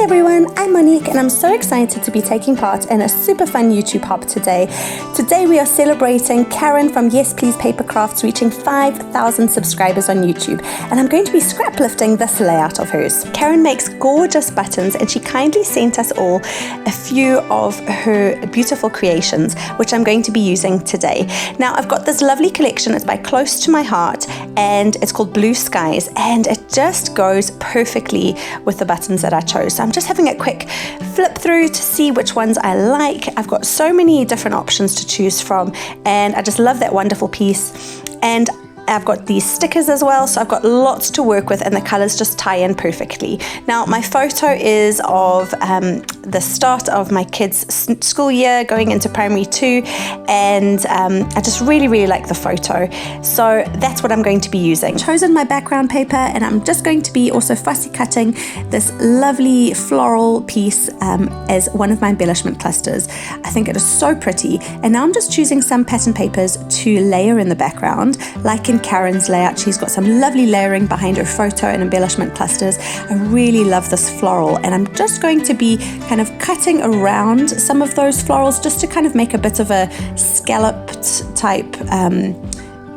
everyone, I'm Monique and I'm so excited to be taking part in a super fun YouTube hop today. Today we are celebrating Karen from Yes Please Paper Crafts reaching 5,000 subscribers on YouTube, and I'm going to be scrap lifting this layout of hers. Karen makes gorgeous buttons and she kindly sent us all a few of her beautiful creations, which I'm going to be using today. Now I've got this lovely collection, it's by Close to My Heart and it's called Blue Skies, and it just goes perfectly with the buttons that I chose. So I'm just having a quick flip through to see which ones I like. I've got so many different options to choose from and I just love that wonderful piece. And I've got these stickers as well, so I've got lots to work with and the colors just tie in perfectly. Now my photo is of the start of my kids' school year going into primary 2, and I just really like the photo, so that's what I'm going to be using. I've chosen my background paper and I'm just going to be also fussy cutting this lovely floral piece as one of my embellishment clusters. I think it is so pretty, and now I'm just choosing some pattern papers to layer in the background. Like in Karen's layout, she's got some lovely layering behind her photo and embellishment clusters. I really love this floral, and I'm just going to be kind of cutting around some of those florals just to kind of make a bit of a scalloped type,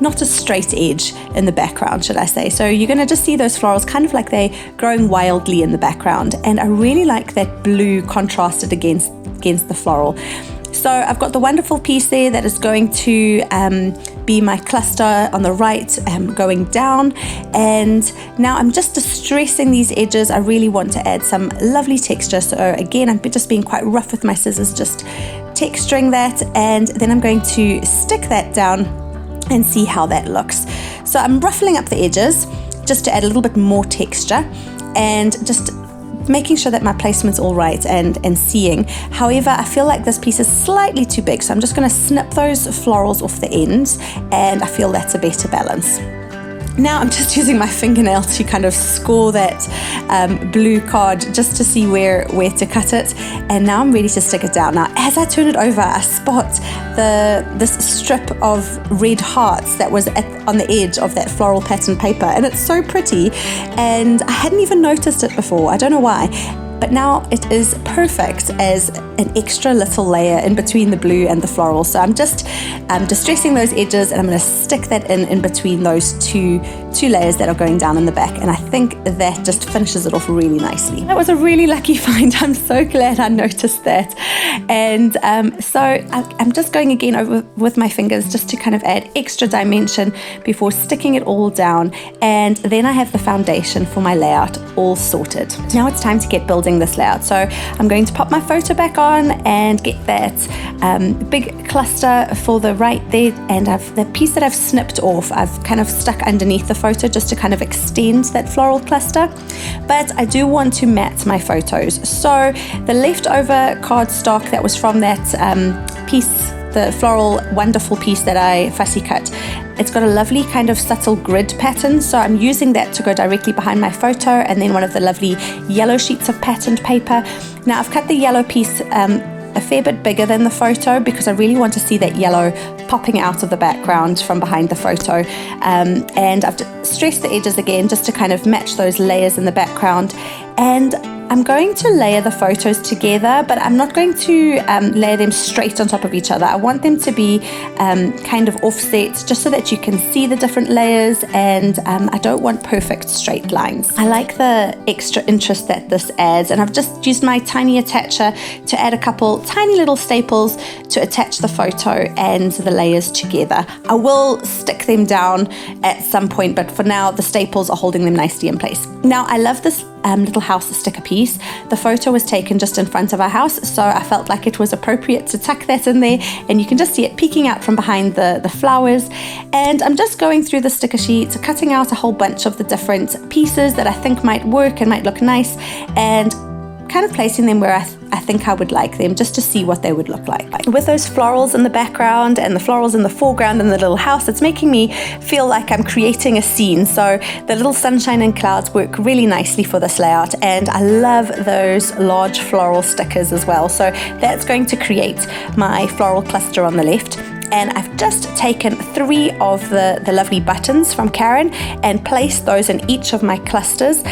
not a straight edge in the background, should I say. So you're going to just see those florals kind of like they're growing wildly in the background, and I really like that blue contrasted against the floral. So I've got the wonderful piece there that is going to be my cluster on the right, going down, and now I'm just distressing these edges. I really want to add some lovely texture, so again I'm just being quite rough with my scissors, just texturing that, and then I'm going to stick that down and see how that looks. So I'm ruffling up the edges just to add a little bit more texture and just making sure that my placement's all right and seeing. However, I feel like this piece is slightly too big, so I'm just going to snip those florals off the ends, and I feel that's a better balance. Now I'm just using my fingernail to kind of score that blue card just to see where to cut it, and now I'm ready to stick it down. Now as I turn it over, I spot this strip of red hearts that was on the edge of that floral pattern paper, and it's so pretty and I hadn't even noticed it before. I don't know why, but now it is perfect as an extra little layer in between the blue and the floral. So I'm just distressing those edges, and I'm going to stick that in between those two layers that are going down in the back, and I think that just finishes it off really nicely. That was a really lucky find. I'm so glad I noticed that. And so I'm just going again over with my fingers just to kind of add extra dimension before sticking it all down, and then I have the foundation for my layout all sorted. Now it's time to get building this layout, so I'm going to pop my photo back on and get that big cluster for the right there, and the piece that I've snipped off I've kind of stuck underneath the photo just to kind of extend that floral cluster, but I do want to mat my photos. So the leftover cardstock that was from that piece, the floral wonderful piece that I fussy cut, it's got a lovely kind of subtle grid pattern, so I'm using that to go directly behind my photo, and then one of the lovely yellow sheets of patterned paper. Now I've cut the yellow piece a fair bit bigger than the photo because I really want to see that yellow popping out of the background from behind the photo, and I've stressed the edges again just to kind of match those layers in the background. And I'm going to layer the photos together, but I'm not going to layer them straight on top of each other. I want them to be kind of offset just so that you can see the different layers, and I don't want perfect straight lines. I like the extra interest that this adds, and I've just used my tiny attacher to add a couple tiny little staples to attach the photo and the layers together. I will stick them down at some point, but for now the staples are holding them nicely in place. Now I love this little house sticker piece. The photo was taken just in front of our house, so I felt like it was appropriate to tuck that in there, and you can just see it peeking out from behind the flowers. And I'm just going through the sticker sheet, cutting out a whole bunch of the different pieces that I think might work and might look nice, and kind of placing them where I think I would like them, just to see what they would look like. With those florals in the background and the florals in the foreground and the little house, it's making me feel like I'm creating a scene. So the little sunshine and clouds work really nicely for this layout, and I love those large floral stickers as well. So that's going to create my floral cluster on the left. And I've just taken 3 of the lovely buttons from Karen and placed those in each of my clusters.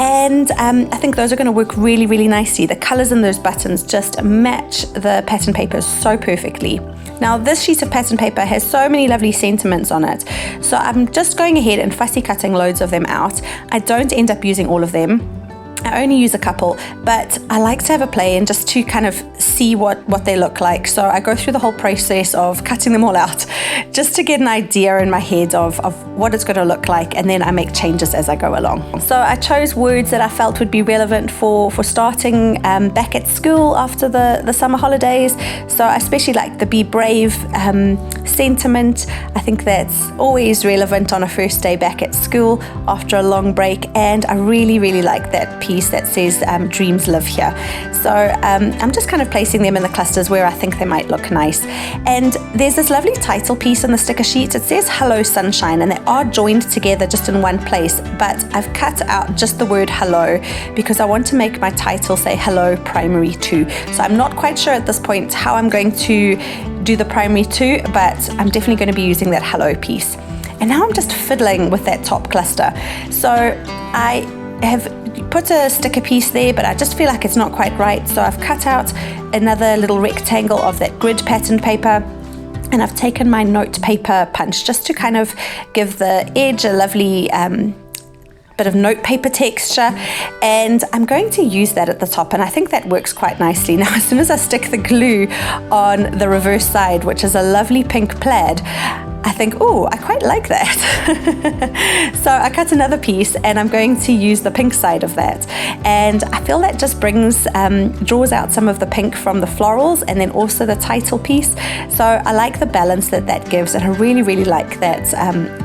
And I think those are going to work really, really nicely. The colors in those buttons just match the pattern paper so perfectly. Now this sheet of pattern paper has so many lovely sentiments on it, so I'm just going ahead and fussy cutting loads of them out. I don't end up using all of them. I only use a couple, but I like to have a play and just to kind of see what they look like. So I go through the whole process of cutting them all out just to get an idea in my head of what it's going to look like, and then I make changes as I go along. So I chose words that I felt would be relevant for starting back at school after the summer holidays. So I especially like the be brave sentiment. I think that's always relevant on a first day back at school after a long break, and I really, really like that piece that says dreams live here. So I'm just kind of placing them in the clusters where I think they might look nice. And there's this lovely title piece on the sticker sheet. It says hello sunshine, and they are joined together just in one place, but I've cut out just the word hello because I want to make my title say hello primary 2. So I'm not quite sure at this point how I'm going to do the primary 2, but I'm definitely going to be using that hello piece. And now I'm just fiddling with that top cluster. So I have put a sticker piece there, but I just feel like it's not quite right. So I've cut out another little rectangle of that grid pattern paper, and I've taken my note paper punch just to kind of give the edge a lovely bit of note paper texture, and I'm going to use that at the top, and I think that works quite nicely. Now as soon as I stick the glue on the reverse side, which is a lovely pink plaid, I think, oh, I quite like that. So I cut another piece and I'm going to use the pink side of that. And I feel that just draws out some of the pink from the florals and then also the title piece. So I like the balance that gives, and I really, really like that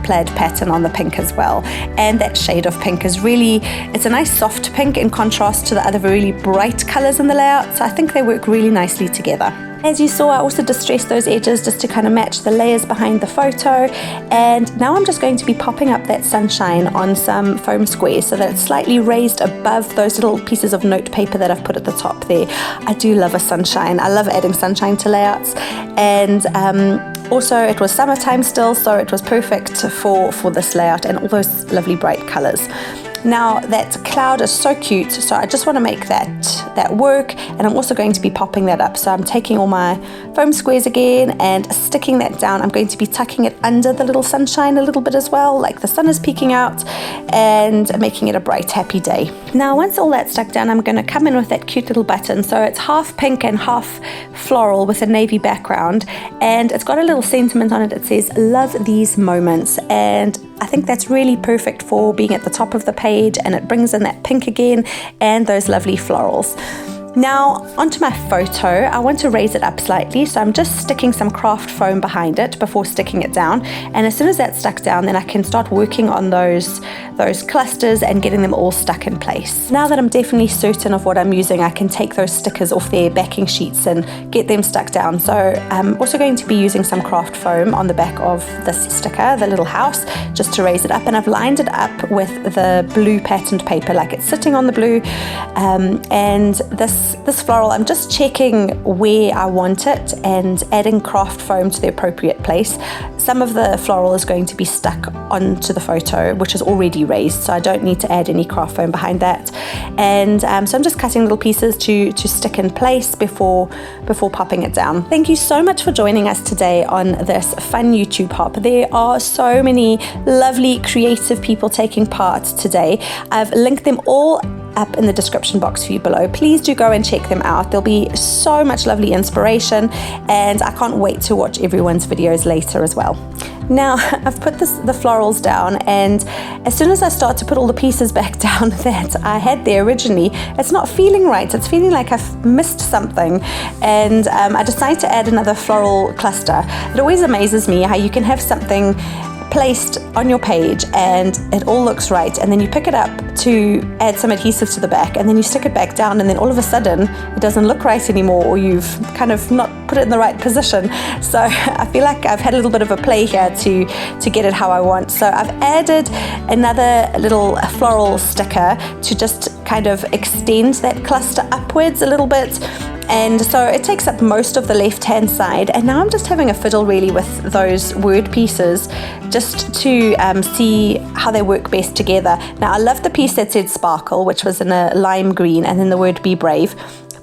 plaid pattern on the pink as well. And that shade of pink is really, it's a nice soft pink in contrast to the other really bright colors in the layout. So I think they work really nicely together. As you saw, I also distressed those edges just to kind of match the layers behind the photo. And now I'm just going to be popping up that sunshine on some foam squares so that it's slightly raised above those little pieces of note paper that I've put at the top there. I do love a sunshine. I love adding sunshine to layouts. And also it was summertime still, so it was perfect for this layout and all those lovely bright colors. Now that cloud is so cute, so I just want to make that work, and I'm also going to be popping that up. So I'm taking all my foam squares again and sticking that down. I'm going to be tucking it under the little sunshine a little bit as well, like the sun is peeking out, and making it a bright, happy day. Now once all that's stuck down, I'm going to come in with that cute little button. So it's half pink and half floral with a navy background, and it's got a little sentiment on it. It says, love these moments, and I think that's really perfect for being at the top of the page, and it brings in that pink again and those lovely florals. Now onto my photo, I want to raise it up slightly, so I'm just sticking some craft foam behind it before sticking it down, and as soon as that's stuck down, then I can start working on those clusters and getting them all stuck in place. Now that I'm definitely certain of what I'm using, I can take those stickers off their backing sheets and get them stuck down. So I'm also going to be using some craft foam on the back of this sticker, the little house, just to raise it up, and I've lined it up with the blue patterned paper, like it's sitting on the blue, and this floral, I'm just checking where I want it and adding craft foam to the appropriate place. Some of the floral is going to be stuck onto the photo, which is already raised, so I don't need to add any craft foam behind that. And so I'm just cutting little pieces to stick in place before popping it down. Thank you so much for joining us today on this fun YouTube hop. There are so many lovely creative people taking part today. I've linked them all up in the description box for you below. Please do go and check them out. There'll be so much lovely inspiration, and I can't wait to watch everyone's videos later as well. Now I've put the florals down, and as soon as I start to put all the pieces back down that I had there originally, it's not feeling right. It's feeling like I've missed something, and I decided to add another floral cluster. It always amazes me how you can have something placed on your page and it all looks right, and then you pick it up to add some adhesive to the back, and then you stick it back down, and then all of a sudden it doesn't look right anymore, or you've kind of not put it in the right position. So I feel like I've had a little bit of a play here to get it how I want. So I've added another little floral sticker to just kind of extend that cluster upwards a little bit, And so it takes up most of the left-hand side, and now I'm just having a fiddle really with those word pieces just to see how they work best together. Now I love the piece that said sparkle, which was in a lime green, and then the word be brave.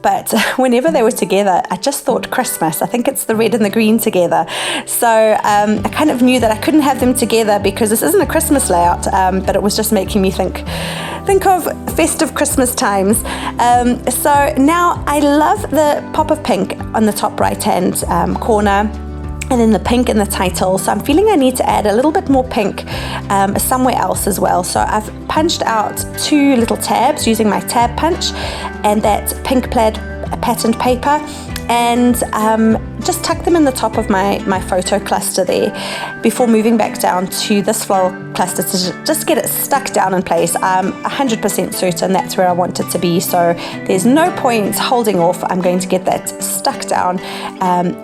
But whenever they were together, I just thought Christmas. I think it's the red and the green together. So I kind of knew that I couldn't have them together because this isn't a Christmas layout, but it was just making me think of festive Christmas times. So now I love the pop of pink on the top right-hand corner, and then the pink in the title. So I'm feeling I need to add a little bit more pink somewhere else as well. So I've punched out 2 little tabs using my tab punch and that pink plaid patterned paper, and just tuck them in the top of my photo cluster there before moving back down to this floral cluster to just get it stuck down in place. I'm 100% certain that's where I want it to be, so there's no point holding off. I'm going to get that stuck down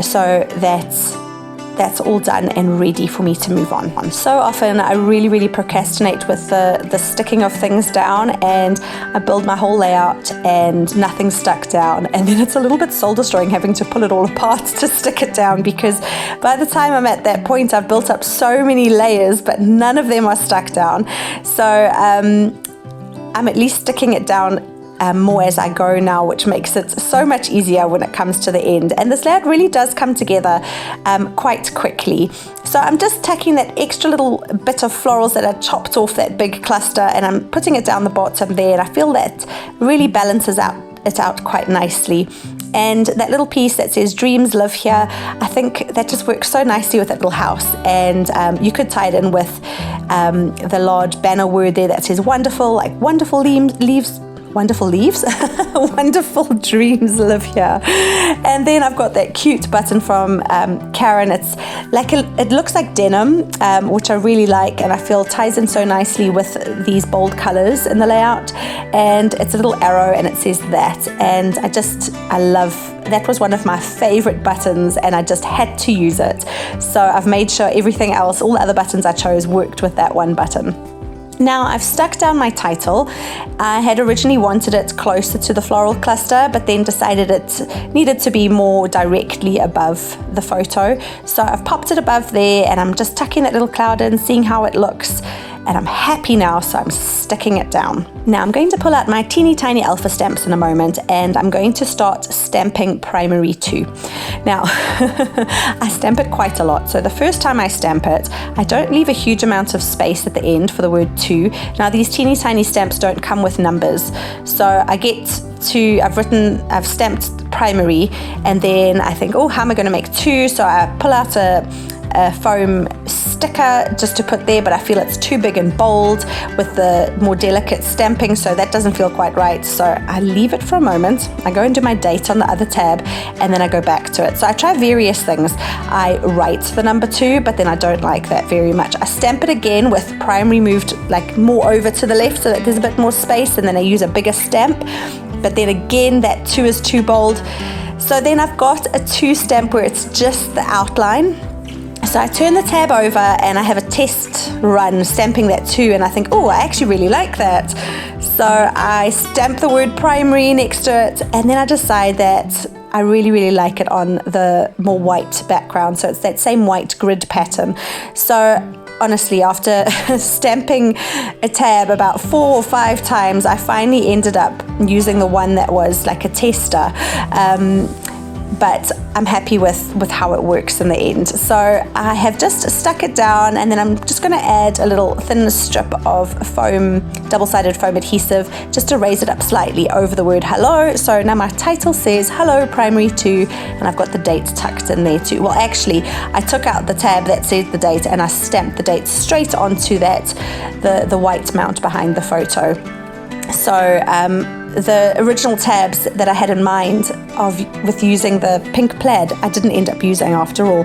so that's all done and ready for me to move on. So often I really procrastinate with the sticking of things down, and I build my whole layout and nothing's stuck down, and then it's a little bit soul destroying having to pull it all apart to stick it down, because by the time I'm at that point I've built up so many layers but none of them are stuck down. So I'm at least sticking it down more as I go now, which makes it so much easier when it comes to the end. And this layout really does come together quite quickly. So I'm just tacking that extra little bit of florals that I chopped off that big cluster, and I'm putting it down the bottom there, and I feel that really balances it out quite nicely. And that little piece that says dreams live here, I think that just works so nicely with that little house. And you could tie it in with the large banner word there that says wonderful, like wonderful leaves, wonderful dreams live here. And then I've got that cute button from Karen. It's like it looks like denim, which I really like, and I feel ties in so nicely with these bold colors in the layout. And it's a little arrow and it says that, and I love that. Was one of my favorite buttons and I just had to use it, so I've made sure everything else, all the other buttons I chose, worked with that one button. Now I've stuck down my title. I had originally wanted it closer to the floral cluster, but then decided it needed to be more directly above the photo. So I've popped it above there, and I'm just tucking that little cloud in, seeing how it looks. And I'm happy now, so I'm sticking it down. Now I'm going to pull out my teeny tiny alpha stamps in a moment, and I'm going to start stamping primary 2. Now, I stamp it quite a lot. So the first time I stamp it, I don't leave a huge amount of space at the end for the word 2. Now these teeny tiny stamps don't come with numbers. So I've stamped primary, and then I think, oh, how am I going to make 2? So I pull out a foam sticker just to put there, but I feel it's too big and bold with the more delicate stamping, so that doesn't feel quite right. So I leave it for a moment. I go and do my date on the other tab, and then I go back to it. So I try various things. I write the number 2, but then I don't like that very much. I stamp it again with primary moved like more over to the left so that there's a bit more space, and then I use a bigger stamp, but then again that 2 is too bold. So then I've got a 2 stamp where it's just the outline. So I turn the tab over and I have a test run stamping that 2, and I think, oh, I actually really like that. So I stamp the word primary next to it, and then I decide that I really like it on the more white background. So it's that same white grid pattern. So honestly, after stamping a tab about 4 or 5 times, I finally ended up using the one that was like a tester. But I'm happy with how it works in the end. So I have just stuck it down, and then I'm just going to add a little thin strip of foam, double-sided foam adhesive, just to raise it up slightly over the word hello. So now my title says hello primary 2, and I've got the date tucked in there too. Well, actually, I took out the tab that said the date, and I stamped the date straight onto that, the white mount behind the photo. So the original tabs that I had in mind with using the pink plaid, I didn't end up using after all.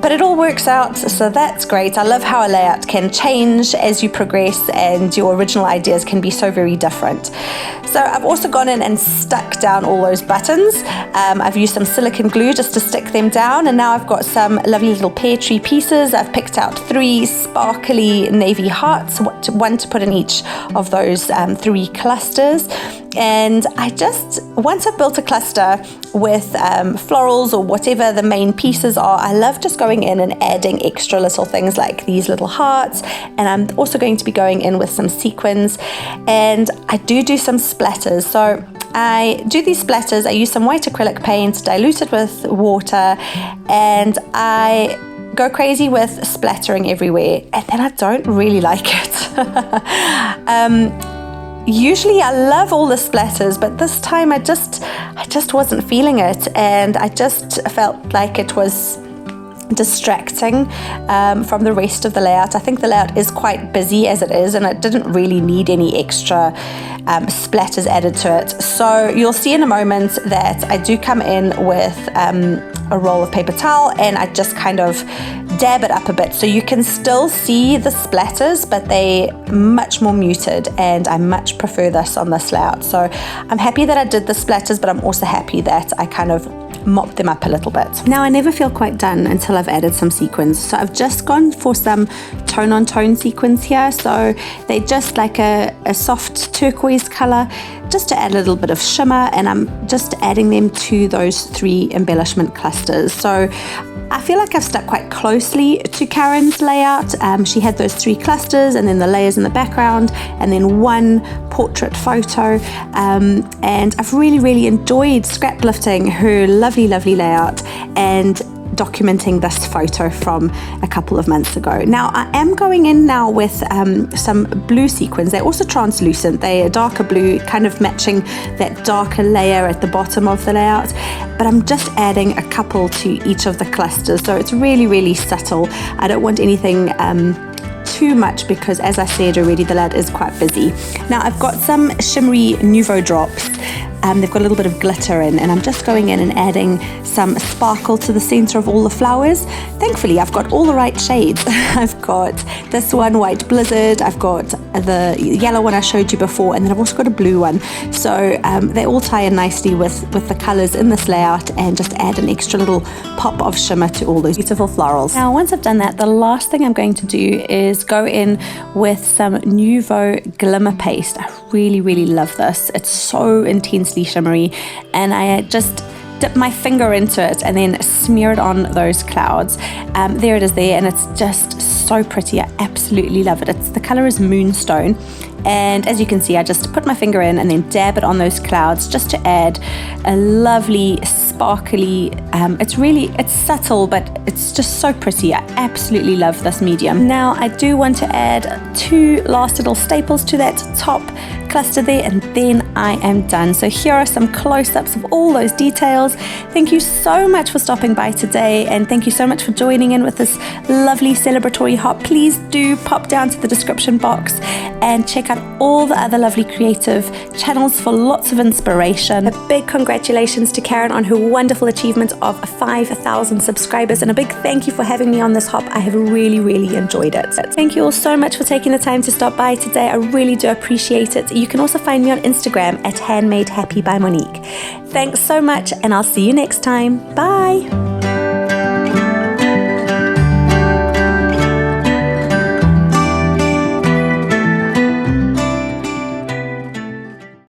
But it all works out, so that's great. I love how a layout can change as you progress, and your original ideas can be so very different. So I've also gone in and stuck down all those buttons. I've used some silicone glue just to stick them down, and now I've got some lovely little pear tree pieces. I've picked out 3 sparkly navy hearts, one to put in each of those 3 clusters. And once I've built a cluster with florals or whatever the main pieces are, I love just going in and adding extra little things like these little hearts. And I'm also going to be going in with some sequins, and I do some splatters. So I do these splatters, I use some white acrylic paint, dilute it with water, and I go crazy with splattering everywhere, and then I don't really like it. Usually I love all the splatters, but this time I just wasn't feeling it, and I just felt like it was distracting from the rest of the layout. I think the layout is quite busy as it is, and it didn't really need any extra splatters added to it. So you'll see in a moment that I do come in with a roll of paper towel, and I just kind of dab it up a bit, so you can still see the splatters, but they're much more muted, and I much prefer this on this layout. So I'm happy that I did the splatters, but I'm also happy that I kind of mop them up a little bit. Now I never feel quite done until I've added some sequins, so I've just gone for some tone on tone sequins here. So they're just like a soft turquoise color, just to add a little bit of shimmer, and I'm just adding them to those 3 embellishment clusters. So I feel like I've stuck quite closely to Karen's layout. She had those 3 clusters, and then the layers in the background, and then 1 portrait photo. And I've really enjoyed scraplifting her lovely layout and documenting this photo from a couple of months ago. Now I am going in now with some blue sequins. They're also translucent. They are darker blue, kind of matching that darker layer at the bottom of the layout, but I'm just adding a couple to each of the clusters, so it's really subtle. I don't want anything too much, because as I said already, the layout is quite busy. Now I've got some shimmery Nouveau drops. They've got a little bit of glitter in, and I'm just going in and adding some sparkle to the center of all the flowers. Thankfully, I've got all the right shades. I've got this one, White Blizzard, I've got the yellow one I showed you before, and then I've also got a blue one. So they all tie in nicely with the colors in this layout, and just add an extra little pop of shimmer to all those beautiful florals. Now, once I've done that, the last thing I'm going to do is go in with some Nouveau Glimmer Paste. I really love this. It's so intensely shimmery, and I just dip my finger into it and then smear it on those clouds. There it is there, and it's just so pretty. I absolutely love it. The color is Moonstone, and as you can see, I just put my finger in and then dab it on those clouds just to add a lovely sparkly, it's subtle, but it's just so pretty. I absolutely love this medium. Now I do want to add 2 last little staples to that top cluster there, and then I am done. So here are some close-ups of all those details. Thank you so much for stopping by today, and thank you so much for joining in with this lovely celebratory hop. Please do pop down to the description box and check out all the other lovely creative channels for lots of inspiration. A big congratulations to Karen on her wonderful achievement of 5,000 subscribers, and a big thank you for having me on this hop. I have really enjoyed it. Thank you all so much for taking the time to stop by today. I really do appreciate it. You can also find me on Instagram at Handmade Happy by Monique. Thanks so much, and I'll see you next time. Bye.